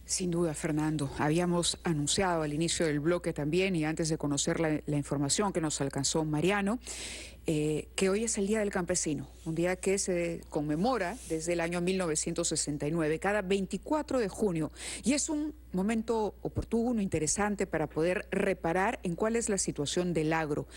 Sin duda, Fernando. Habíamos anunciado al inicio del bloque también y antes de conocer la información que nos alcanzó Mariano, que hoy es el Día del Campesino, un día que se conmemora desde el año 1969, cada 24 de junio. Y es un momento oportuno, interesante para poder reparar en cuál es la situación del agro.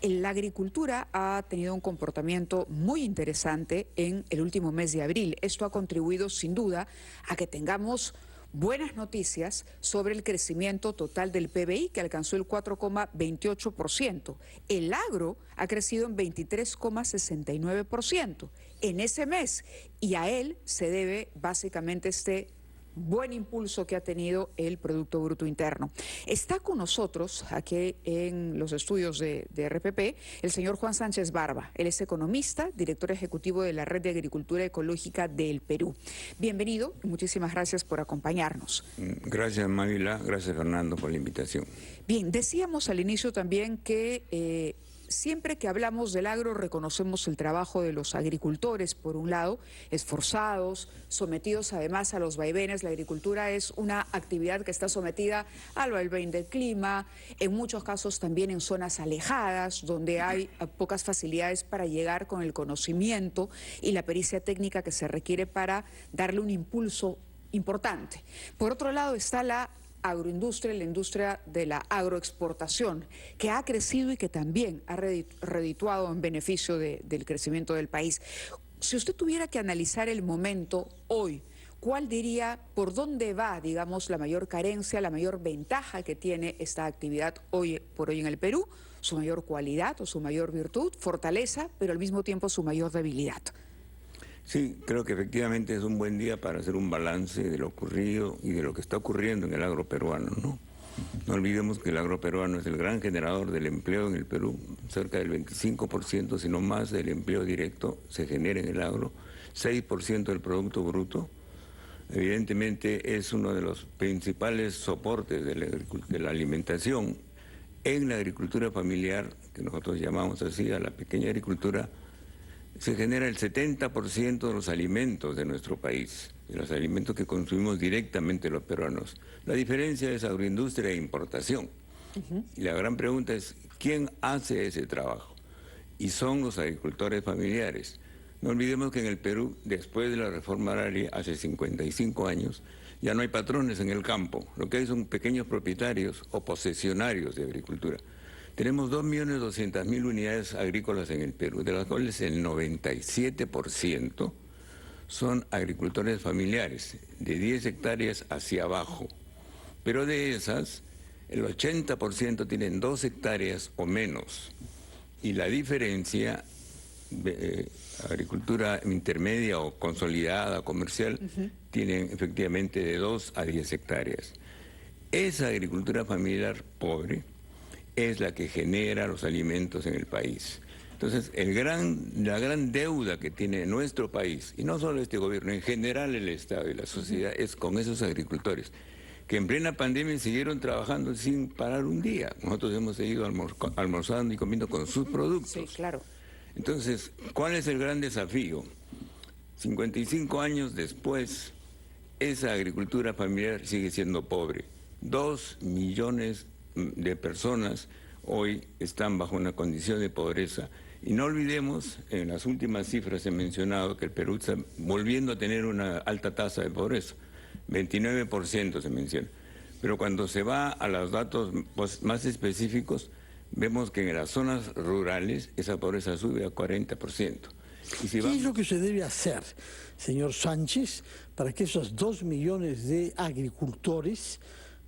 La agricultura ha tenido un comportamiento muy interesante en el último mes de abril. Esto ha contribuido sin duda a que tengamos buenas noticias sobre el crecimiento total del PBI, que alcanzó el 4,28%. El agro ha crecido en 23,69% en ese mes, y a él se debe básicamente este buen impulso que ha tenido el Producto Bruto Interno. Está con nosotros aquí en los estudios de RPP el señor Juan Sánchez Barba. Él es economista, director ejecutivo de la Red de Agricultura Ecológica del Perú. Bienvenido y muchísimas gracias por acompañarnos. Gracias, Mávila. Gracias, Fernando, por la invitación. Bien, decíamos al inicio también que siempre que hablamos del agro reconocemos el trabajo de los agricultores, por un lado, esforzados, sometidos además a los vaivenes. La agricultura es una actividad que está sometida al vaivén del clima, en muchos casos también en zonas alejadas, donde hay pocas facilidades para llegar con el conocimiento y la pericia técnica que se requiere para darle un impulso importante. Por otro lado está la agroindustria, la industria de la agroexportación, que ha crecido y que también ha redituado en beneficio del crecimiento del país. Si usted tuviera que analizar el momento hoy, ¿cuál diría por dónde va, digamos, la mayor carencia, la mayor ventaja que tiene esta actividad hoy por hoy en el Perú? ¿Su mayor cualidad o su mayor virtud, fortaleza, pero al mismo tiempo su mayor debilidad? Sí, creo que efectivamente es un buen día para hacer un balance de lo ocurrido y de lo que está ocurriendo en el agro peruano, ¿no? No olvidemos que el agro peruano es el gran generador del empleo en el Perú. Cerca del 25%, si no más, del empleo directo se genera en el agro, 6% del Producto Bruto. Evidentemente es uno de los principales soportes de la alimentación. En la agricultura familiar, que nosotros llamamos así, a la pequeña agricultura, se genera el 70% de los alimentos de nuestro país, de los alimentos que consumimos directamente los peruanos. La diferencia es agroindustria e importación. Y la gran pregunta es, ¿quién hace ese trabajo? Y son los agricultores familiares. No olvidemos que en el Perú, después de la reforma agraria, hace 55 años, ya no hay patrones en el campo. Lo que hay son pequeños propietarios o posesionarios de agricultura. Tenemos 2.200.000 unidades agrícolas en el Perú, de las cuales el 97% son agricultores familiares, de 10 hectáreas hacia abajo. Pero de esas, el 80% tienen 2 hectáreas o menos. Y la diferencia, agricultura intermedia o consolidada, comercial, tienen efectivamente de 2 a 10 hectáreas. Esa agricultura familiar pobre es la que genera los alimentos en el país. Entonces, la gran deuda que tiene nuestro país, y no solo este gobierno, en general el Estado y la sociedad, es con esos agricultores, que en plena pandemia siguieron trabajando sin parar un día. Nosotros hemos seguido almorzando y comiendo con sus productos. Sí, claro. Entonces, ¿cuál es el gran desafío? 55 años después, esa agricultura familiar sigue siendo pobre. 2 millones de personas hoy están bajo una condición de pobreza. Y no olvidemos, en las últimas cifras he mencionado que el Perú está volviendo a tener una alta tasa de pobreza, 29% se menciona. Pero cuando se va a los datos más específicos, vemos que en las zonas rurales esa pobreza sube a 40%. ¿Qué es lo que se debe hacer, señor Sánchez, para que esos 2 millones de agricultores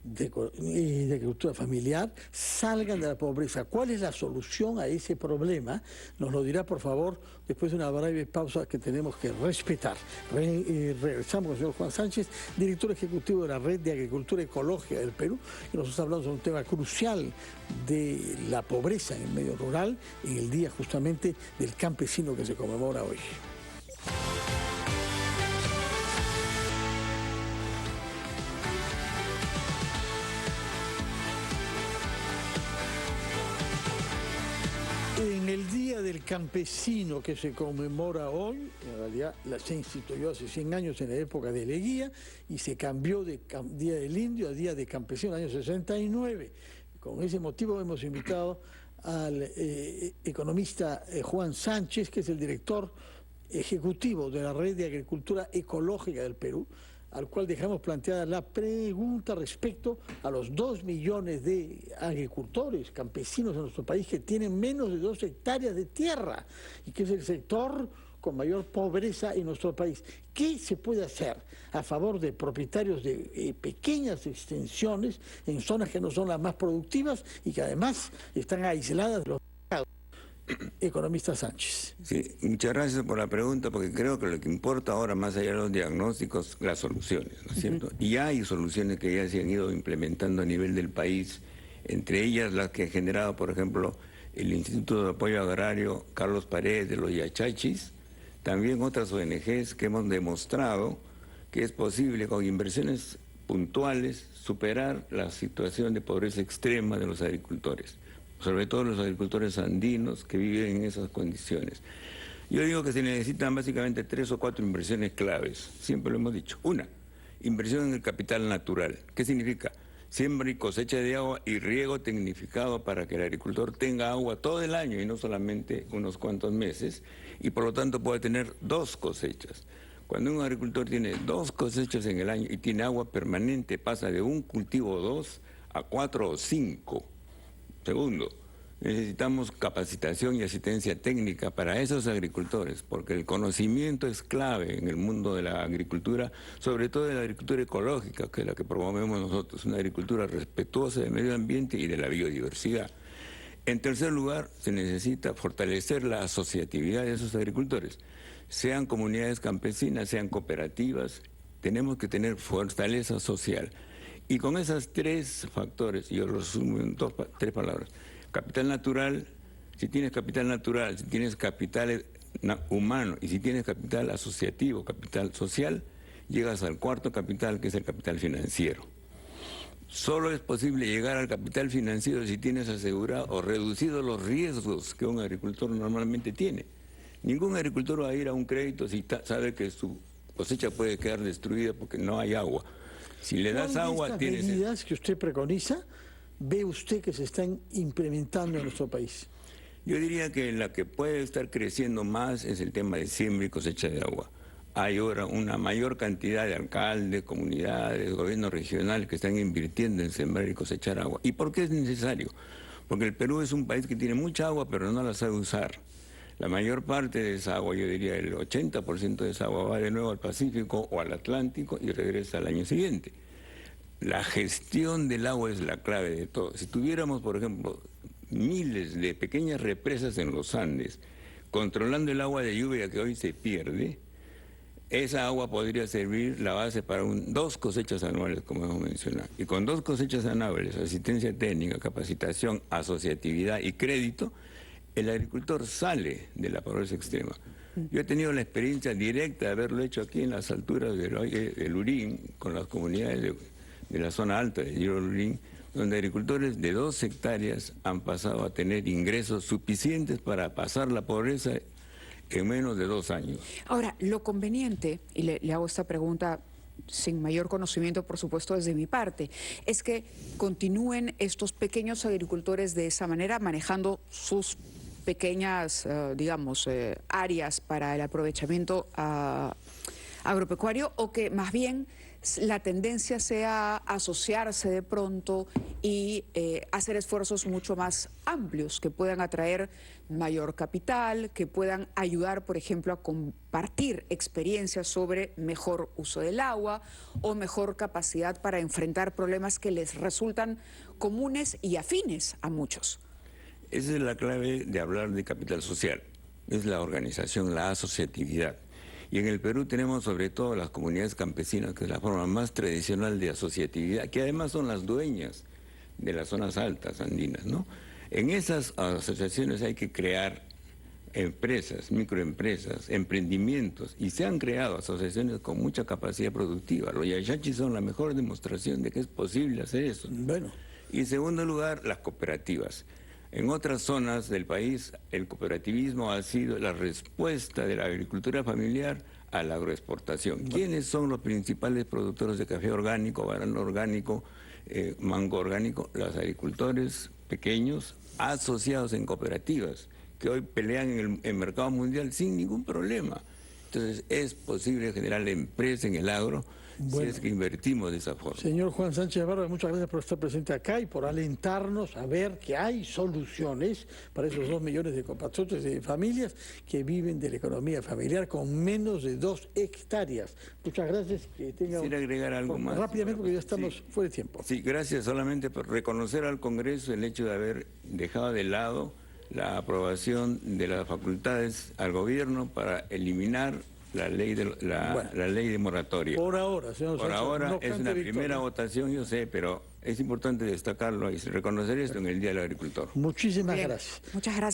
de agricultura familiar salgan de la pobreza? ¿Cuál es la solución a ese problema? Nos lo dirá, por favor, después de una breve pausa que tenemos que respetar. Regresamos con el señor Juan Sánchez, director ejecutivo de la Red de Agricultura Ecológica del Perú, que nos está hablando sobre un tema crucial de la pobreza en el medio rural, en el día justamente del campesino que se conmemora hoy. En el Día del del Campesino que se conmemora hoy, en realidad se instituyó hace 100 años en la época de Leguía y se cambió de Día del Indio a Día de Campesino en el año 69. Con ese motivo hemos invitado al economista Juan Sánchez, que es el director ejecutivo de la Red de Agricultura Ecológica del Perú, al cual dejamos planteada la pregunta respecto a los 2 millones de agricultores, campesinos en nuestro país que tienen menos de 2 hectáreas de tierra y que es el sector con mayor pobreza en nuestro país. ¿Qué se puede hacer a favor de propietarios de pequeñas extensiones en zonas que no son las más productivas y que además están aisladas de los mercados? Economista Sánchez. Sí, muchas gracias por la pregunta, porque creo que lo que importa ahora, más allá de los diagnósticos, las soluciones, ¿no es cierto? Y hay soluciones que ya se han ido implementando a nivel del país, entre ellas las que ha generado, por ejemplo, el Instituto de Apoyo Agrario Carlos Paredes de los Yachachis, también otras ONGs que hemos demostrado que es posible con inversiones puntuales superar la situación de pobreza extrema de los agricultores, sobre todo los agricultores andinos que viven en esas condiciones. Yo digo que se necesitan básicamente 3 o 4 inversiones claves, siempre lo hemos dicho. Una, inversión en el capital natural. ¿Qué significa? Siembra y cosecha de agua y riego tecnificado para que el agricultor tenga agua todo el año y no solamente unos cuantos meses, y por lo tanto pueda tener 2 cosechas. Cuando un agricultor tiene 2 cosechas en el año y tiene agua permanente, pasa de un cultivo o 2 a 4 o 5. Segundo, necesitamos capacitación y asistencia técnica para esos agricultores, porque el conocimiento es clave en el mundo de la agricultura, sobre todo de la agricultura ecológica, que es la que promovemos nosotros, una agricultura respetuosa del medio ambiente y de la biodiversidad. En tercer lugar, se necesita fortalecer la asociatividad de esos agricultores, sean comunidades campesinas, sean cooperativas, tenemos que tener fortaleza social. Y con esos 3 factores, yo lo resumo en 3 palabras. Capital natural, si tienes capital natural, si tienes capital humano y si tienes capital asociativo, capital social, llegas al 4.º capital, que es el capital financiero. Solo es posible llegar al capital financiero si tienes asegurado o reducido los riesgos que un agricultor normalmente tiene. Ningún agricultor va a ir a un crédito si sabe que su cosecha puede quedar destruida porque no hay agua. Si le das agua, tienes... ¿Cuáles medidas que usted preconiza ve usted que se están implementando en nuestro país? Yo diría que la que puede estar creciendo más es el tema de siembra y cosecha de agua. Hay ahora una mayor cantidad de alcaldes, comunidades, gobiernos regionales que están invirtiendo en sembrar y cosechar agua. ¿Y por qué es necesario? Porque el Perú es un país que tiene mucha agua, pero no la sabe usar. La mayor parte de esa agua, yo diría el 80% de esa agua va de nuevo al Pacífico o al Atlántico y regresa al año siguiente. La gestión del agua es la clave de todo. Si tuviéramos, por ejemplo, miles de pequeñas represas en los Andes, controlando el agua de lluvia que hoy se pierde, esa agua podría servir la base para 2 cosechas anuales, como hemos mencionado. Y con 2 cosechas anuales, asistencia técnica, capacitación, asociatividad y crédito, el agricultor sale de la pobreza extrema. Yo he tenido la experiencia directa de haberlo hecho aquí en las alturas del Lurín, con las comunidades de la zona alta del Lurín, donde agricultores de 2 hectáreas han pasado a tener ingresos suficientes para pasar la pobreza en menos de 2 años. Ahora, lo conveniente, y le hago esta pregunta sin mayor conocimiento, por supuesto, desde mi parte, es que continúen estos pequeños agricultores de esa manera, manejando sus pequeñas, áreas para el aprovechamiento agropecuario, o que más bien la tendencia sea asociarse de pronto y hacer esfuerzos mucho más amplios que puedan atraer mayor capital, que puedan ayudar, por ejemplo, a compartir experiencias sobre mejor uso del agua o mejor capacidad para enfrentar problemas que les resultan comunes y afines a muchos. Esa es la clave de hablar de capital social, es la organización, la asociatividad. Y en el Perú tenemos sobre todo las comunidades campesinas, que es la forma más tradicional de asociatividad, que además son las dueñas de las zonas altas andinas, ¿no? En esas asociaciones hay que crear empresas, microempresas, emprendimientos, y se han creado asociaciones con mucha capacidad productiva. Los yachachis son la mejor demostración de que es posible hacer eso. Bueno. Y en segundo lugar, las cooperativas. En otras zonas del país, el cooperativismo ha sido la respuesta de la agricultura familiar a la agroexportación. ¿Quiénes son los principales productores de café orgánico, banano orgánico, mango orgánico? Los agricultores pequeños asociados en cooperativas, que hoy pelean en el mercado mundial sin ningún problema. Entonces, es posible generar empresa en el agro si es que invertimos de esa forma. Señor Juan Sánchez Vargas, muchas gracias por estar presente acá y por alentarnos a ver que hay soluciones para esos 2 millones de compatriotas y de familias que viven de la economía familiar con menos de 2 hectáreas. Muchas gracias. Que tenga Quisiera agregar algo más. Rápidamente, porque ya estamos fuera de tiempo. Sí, gracias solamente por reconocer al Congreso el hecho de haber dejado de lado la aprobación de las facultades al gobierno para eliminar la ley de moratoria. Por ahora, señor Por Sánchez, ahora no es cante una victoria. primera votación, yo sé, pero es importante destacarlo y reconocer esto en el Día del Agricultor. Muchísimas Bien, gracias. muchas gracias.